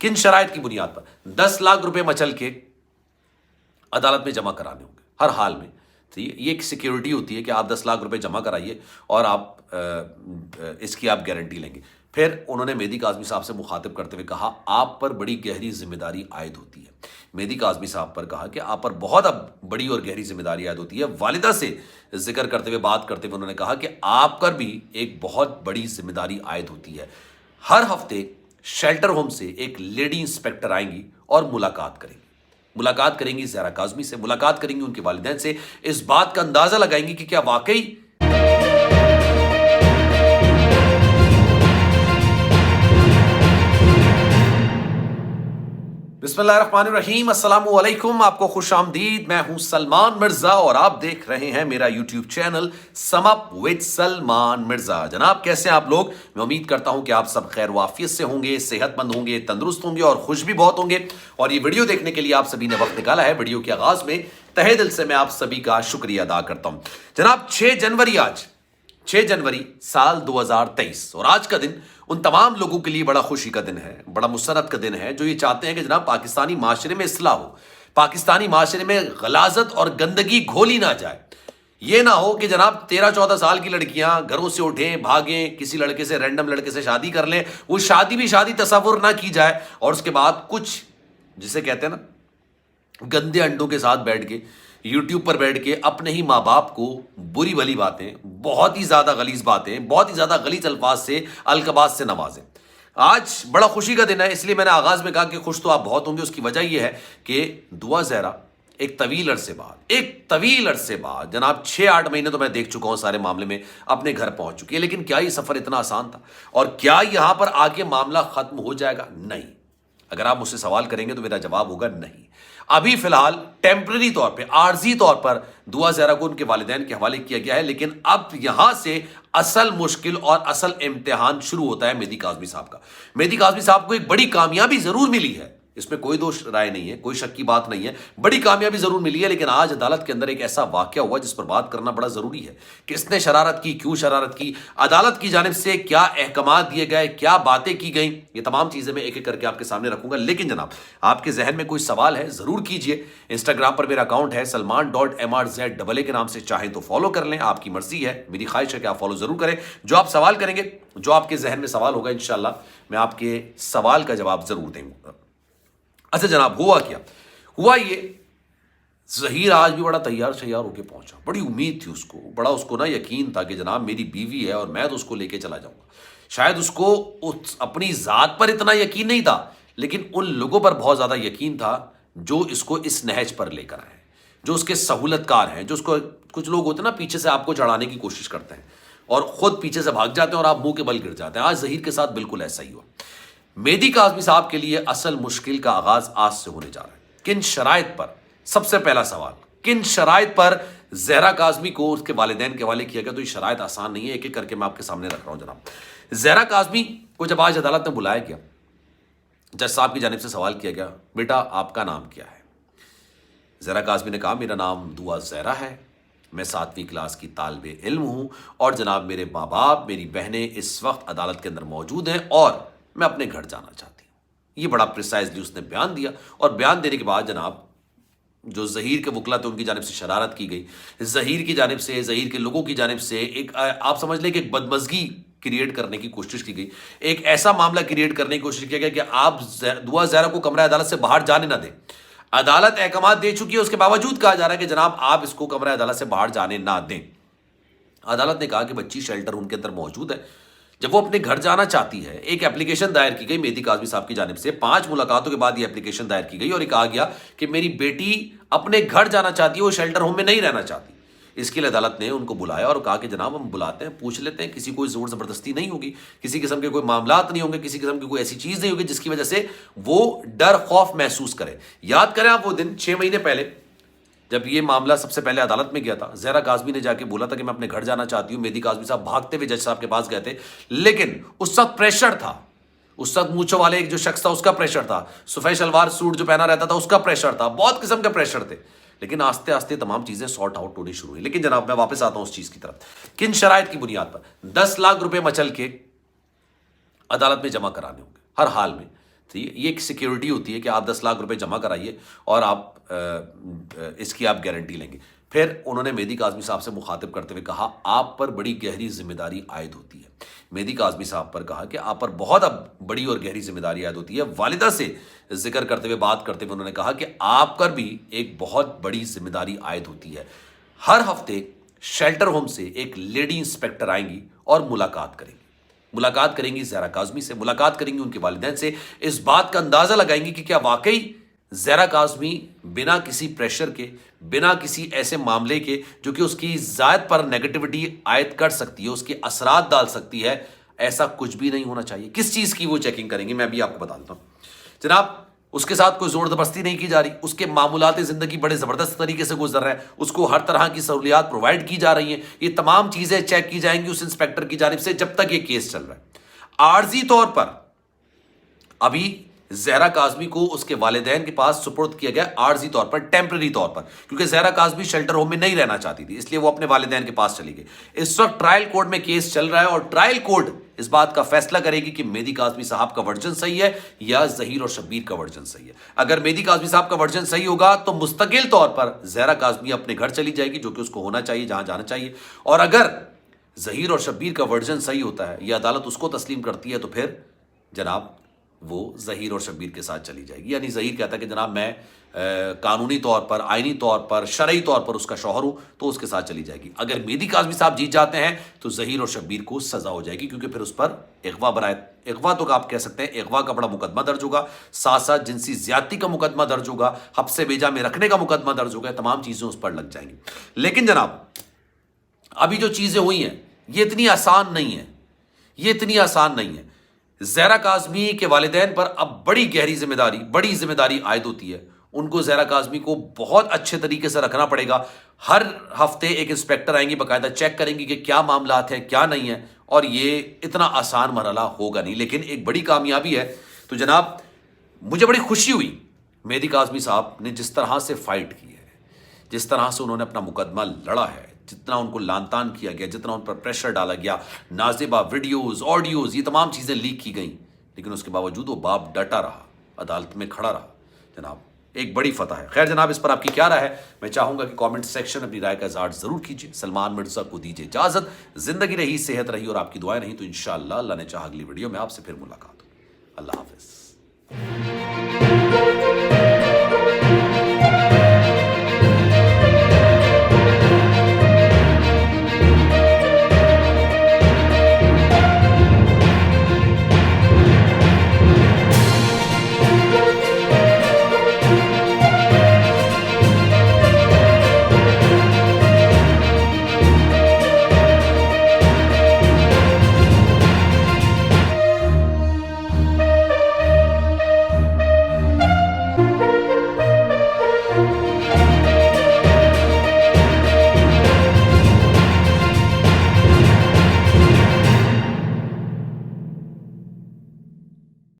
किन शराइत की बुनियाद पर 10 लाख रुपए मचल के अदालत में जमा कराने होंगे हर हाल में। तो ये एक सिक्योरिटी होती है कि आप 10 लाख रुपए जमा कराइए और आप इसकी आप गारंटी लेंगे। फिर उन्होंने मेहदी काज़मी साहब से मुखातिब करते हुए कहा, आप पर बड़ी गहरी जिम्मेदारी आयद होती है। मेहदी काज़मी साहब पर कहा कि आप पर बहुत अब बड़ी और गहरी जिम्मेदारी आयद होती है। वालिदा से जिक्र करते हुए, बात करते हुए उन्होंने कहा कि आप पर भी एक बहुत बड़ी जिम्मेदारी आयद होती है। हर हफ्ते शेल्टर होम से एक लेडी इंस्पेक्टर आएंगी और मुलाकात करेंगी ज़हरा काज़मी से, मुलाकात करेंगी उनके वालिदैन से, इस बात का अंदाजा लगाएंगी कि क्या वाकई बिस्मिल्लाहिर्रहमानिर्रहीम, अस्सलामु अलैकुम, आपको खुश आमदीद। मैं हूं सलमान मिर्जा और आप देख रहे हैं मेरा YouTube channel sum up with Salman Mirza. जनाब, कैसे हैं आप लोग? मैं उम्मीद करता हूं कि आप सब खैर वाफियत से होंगे, सेहतमंद होंगे, तंदुरुस्त होंगे और खुश भी बहुत होंगे। और ये वीडियो देखने के लिए आप सभी ने वक्त निकाला है। वीडियो के आगाज में तहे दिल से मैं आप सभी का शुक्रिया अदा करता हूं। जनाब, 6 जनवरी साल 2023 और आज का दिन उन तमाम लोगों के लिए बड़ा खुशी का दिन है, बड़ा मुसरत का दिन है जो ये चाहते हैं कि जनाब पाकिस्तानी माशरे में इस्लाह हो, पाकिस्तानी माशरे में गलाजत और गंदगी घोली ना जाए। ये ना हो कि जनाब 13-14 साल की लड़कियां घरों से उठें, भागें, किसी लड़के से, रैंडम लड़के से शादी कर लें, वो शादी भी शादी तसव्वुर ना की जाए और उसके बाद कुछ जिसे कहते हैं ना गंदे अंडों के साथ बैठ के यूट्यूब पर बैठ के अपने ही माँ बाप को बुरी भली बातें, बहुत ही ज़्यादा गलीज बातें, बहुत ही ज़्यादा गलीज अल्फाज से, अलकबाज से नवाजें। आज बड़ा खुशी का दिन है, इसलिए मैंने आगाज़ में कहा कि खुश तो आप बहुत होंगे। उसकी वजह यह है कि दुआ ज़हरा एक तवील अरसे बाद जनाब 6-8 महीने तो मैं देख चुका हूँ सारे मामले में अपने घर पहुँच चुकी है। लेकिन क्या ये सफ़र इतना आसान था और क्या यहाँ पर आके मामला ख़त्म हो जाएगा? नहीं। अगर आप मुझसे सवाल करेंगे तो मेरा जवाब होगा नहीं। अभी फिलहाल टेम्पररी तौर पे, आर्जी तौर पर दुआ ज़हरा को उनके वालिदैन के हवाले किया गया है। लेकिन अब यहां से असल मुश्किल और असल इम्तिहान शुरू होता है मेहदी काज़मी साहब का। मेहदी काज़मी साहब को एक बड़ी कामयाबी जरूर मिली है, इसमें कोई दोष राय नहीं है, कोई शक की बात नहीं है, बड़ी कामयाबी जरूर मिली है। लेकिन आज अदालत के अंदर एक ऐसा वाकया हुआ जिस पर बात करना बड़ा जरूरी है। किसने शरारत की, क्यों शरारत की, अदालत की जानिब से क्या अहकाम दिए गए, क्या बातें की गई, ये तमाम चीजें मैं एक एक करके आपके सामने रखूंगा। लेकिन जनाब, आपके जहन में कोई सवाल है जरूर कीजिए। इंस्टाग्राम पर मेरा अकाउंट है salman.mrz के नाम से, चाहे तो फॉलो कर लें, आपकी मर्जी है। मेरी ख्वाहिश है कि आप फॉलो जरूर करें। जो आप सवाल करेंगे, जो आपके जहन में सवाल होगा, इंशाल्लाह मैं आपके सवाल का जवाब जरूर दूंगा। अच्छा जनाब, हुआ क्या? हुआ ये, ज़हीर आज भी बड़ा तैयार शैयार होकर पहुंचा। बड़ी उम्मीद थी उसको, बड़ा उसको ना यकीन था कि जनाब मेरी बीवी है और मैं तो उसको लेके चला जाऊंगा। शायद उसको अपनी ज़ात पर इतना यकीन नहीं था, लेकिन उन लोगों पर बहुत ज़्यादा यकीन था जो इसको इस नहज पर लेकर आए, जो उसके सहूलतकार हैं, जो उसको, कुछ लोग होते हैं ना पीछे से आपको चढ़ाने की कोशिश करते हैं और खुद पीछे से भाग जाते हैं और आप मुंह के बल गिर जाते हैं। आज ज़हीर के साथ बिल्कुल ऐसा ही हुआ। मेहदी काज़मी साहब के लिए असल मुश्किल का आगाज आज से होने जा रहा है। किन शराइत पर, सबसे पहला सवाल, किन शराइत पर ज़हरा काज़मी को उसके वालिदैन के हवाले किया गया? तो ये शराइत आसान नहीं है, एक एक करके मैं आपके सामने रख रहा हूं। जनाब, ज़हरा काज़मी को जब आज अदालत में बुलाया गया, जज साहब की जानिब से सवाल किया गया, बेटा आपका नाम क्या है? ज़हरा काज़मी ने कहा, मेरा नाम दुआ ज़हरा है, मैं 7वीं क्लास की तालिबे इल्म हूं और जनाब मेरे माँ बाप, मेरी बहनें इस वक्त अदालत के अंदर मौजूद हैं और मैं अपने घर जाना चाहती हूँ। ये बड़ा प्रिसाइजली उसने बयान दिया और बयान देने के बाद जनाब जो ज़हीर के वकला थे उनकी जानिब से शरारत की गई, ज़हीर की जानिब से, ज़हीर के लोगों की जानिब से एक, आप समझ लें कि एक बदमज़गी क्रिएट करने की कोशिश की गई। एक ऐसा मामला क्रिएट करने की कोशिश किया गया कि आप दुआ ज़हरा को कमरा अदालत से बाहर जाने ना दें। अदालत अहकाम दे चुकी है, उसके बावजूद कहा जा रहा है कि जनाब आप इसको कमरा अदालत से बाहर जाने ना दें। अदालत ने कहा कि बच्ची शेल्टर उनके अंदर मौजूद है, जब वो अपने घर जाना चाहती है, एक एप्लीकेशन दायर की गई मेहदी काज़मी साहब की जानिब से। 5 मुलाकातों के बाद ये एप्लीकेशन दायर की गई और ये कहा गया कि मेरी बेटी अपने घर जाना चाहती है, वो शेल्टर होम में नहीं रहना चाहती। इसके लिए अदालत ने उनको बुलाया और कहा कि जनाब हम बुलाते हैं, पूछ लेते हैं, किसी कोई जोर ज़बरदस्ती नहीं होगी, किसी किस्म के कोई मामलात नहीं होंगे, किसी किस्म की कोई ऐसी चीज़ नहीं होगी जिसकी वजह से वो डर खौफ महसूस करे। याद करें आप वो दिन 6 महीने पहले जब ये मामला सबसे पहले अदालत में गया था, ज़हरा काज़मी ने जाके बोला था कि मैं अपने घर जाना चाहती हूँ। मेहदी काज़मी साहब भागते हुए जज साहब के पास गए थे, लेकिन उस वक्त प्रेशर था, उस वक्त मूंछों वाले एक जो शख्स था उसका प्रेशर था, सफ़ेद शलवार सूट जो पहना रहता था उसका प्रेशर था, बहुत किस्म के प्रेशर थे। लेकिन आस्ते आस्ते तमाम चीज़ें सॉर्ट आउट होनी शुरू हुई। लेकिन जनाब मैं वापस आता हूँ उस चीज़ की तरफ, किन शराइत की बुनियाद पर 10 लाख रुपए मचल के अदालत में जमा कराने होंगे हर हाल में। ٹھیک ہے، یہ ایک سیکیورٹی ہوتی ہے کہ آپ 10 لاکھ روپے جمع کرائیے اور آپ اس کی آپ گارنٹی لیں گے۔ پھر انہوں نے مہدی کاظمی صاحب سے مخاطب کرتے ہوئے کہا آپ پر بڑی گہری ذمہ داری عائد ہوتی ہے۔ مہدی کاظمی صاحب پر کہا کہ آپ پر بہت اب بڑی اور گہری ذمہ داری عائد ہوتی ہے۔ والدہ سے ذکر کرتے ہوئے بات کرتے ہوئے انہوں نے کہا کہ آپ پر بھی ایک بہت بڑی ذمہ داری عائد ہوتی ہے۔ ہر ہفتے شیلٹر ہوم سے ایک لیڈی انسپیکٹر آئیں گی اور ملاقات کریں گی، ملاقات کریں گی زہرا کاظمی سے، ملاقات کریں گی ان کے والدین سے، اس بات کا اندازہ لگائیں گی کہ کیا واقعی زہرا کاظمی بنا کسی پریشر کے، بنا کسی ایسے معاملے کے جو کہ اس کی ذات پر نیگیٹیوٹی عائد کر سکتی ہے، اس کے اثرات ڈال سکتی ہے، ایسا کچھ بھی نہیں ہونا چاہیے۔ کس چیز کی وہ چیکنگ کریں گے میں بھی آپ کو بتا دیتا ہوں جناب۔ اس کے ساتھ کوئی زور زبردستی نہیں کی جا رہی، اس کے معمولات زندگی بڑے زبردست طریقے سے گزر رہے ہیں، اس کو ہر طرح کی سہولیات پرووائڈ کی جا رہی ہیں، یہ تمام چیزیں چیک کی جائیں گی اس انسپیکٹر کی جانب سے جب تک یہ کیس چل رہا ہے۔ عارضی طور پر ابھی زہرا کاظمی کو اس کے والدین کے پاس سپرد کیا گیا، عارضی طور پر، ٹیمپرری طور پر، کیونکہ زہرا کاظمی شیلٹر ہوم میں نہیں رہنا چاہتی تھی، اس لیے وہ اپنے والدین کے پاس چلی گئی۔ اس وقت ٹرائل کورٹ میں کیس چل رہا ہے اور ٹرائل کورٹ اس بات کا فیصلہ کرے گی کہ مہدی کاظمی صاحب کا ورژن صحیح ہے یا ظہیر اور شبیر کا ورژن صحیح ہے۔ اگر مہدی کاظمی صاحب کا ورژن صحیح ہوگا تو مستقل طور پر زہرا کاظمی اپنے گھر چلی جائے گی، جو کہ اس کو ہونا چاہیے، جہاں جانا چاہیے، اور اگر ظہیر اور شبیر کا ورژن صحیح ہوتا ہے، یہ عدالت اس کو تسلیم کرتی ہے، تو پھر جناب وہ ظہیر اور شبیر کے ساتھ چلی جائے گی۔ یعنی ظہیر کہتا ہے کہ جناب میں قانونی طور پر، آئینی طور پر، شرعی طور پر اس کا شوہر ہوں، تو اس کے ساتھ چلی جائے گی۔ اگر مہدی کاظمی صاحب جیت جاتے ہیں تو ظہیر اور شبیر کو سزا ہو جائے گی، کیونکہ پھر اس پر اغوا تو آپ کہہ سکتے ہیں، اغوا کا بڑا مقدمہ درج ہوگا، ساتھ ساتھ جنسی زیادتی کا مقدمہ درج ہوگا، حبس بیجا میں رکھنے کا مقدمہ درج ہوگا، تمام چیزیں اس پر لگ جائیں گی۔ لیکن جناب ابھی جو چیزیں ہوئی ہیں یہ اتنی آسان نہیں ہیں، یہ اتنی آسان نہیں ہے۔ زہرا کاظمی کے والدین پر اب بڑی ذمہ داری عائد ہوتی ہے۔ ان کو زہرا کاظمی کو بہت اچھے طریقے سے رکھنا پڑے گا۔ ہر ہفتے ایک انسپیکٹر آئیں گی، باقاعدہ چیک کریں گی کہ کیا معاملات ہیں کیا نہیں ہیں، اور یہ اتنا آسان مرحلہ ہوگا نہیں، لیکن ایک بڑی کامیابی ہے۔ تو جناب مجھے بڑی خوشی ہوئی مہدی کاظمی صاحب نے جس طرح سے فائٹ کی ہے، جس طرح سے انہوں نے اپنا مقدمہ لڑا ہے، جتنا ان کو لان تان کیا گیا، جتنا ان پر پریشر ڈالا گیا، نازیبہ ویڈیوز، آڈیوز، یہ تمام چیزیں لیک کی گئیں، لیکن اس کے باوجود وہ باپ ڈٹا رہا، عدالت میں کھڑا رہا۔ جناب ایک بڑی فتح ہے۔ خیر جناب، اس پر آپ کی کیا رائے ہے؟ میں چاہوں گا کہ کامنٹ سیکشن اپنی رائے کا اظہار ضرور کیجیے۔ سلمان مرزا کو دیجیے اجازت۔ زندگی رہی، صحت رہی اور آپ کی دعائیں رہیں تو انشاءاللہ اللہ نے چاہا اگلی ویڈیو میں آپ سے پھر ملاقات ہو۔ اللہ حافظ۔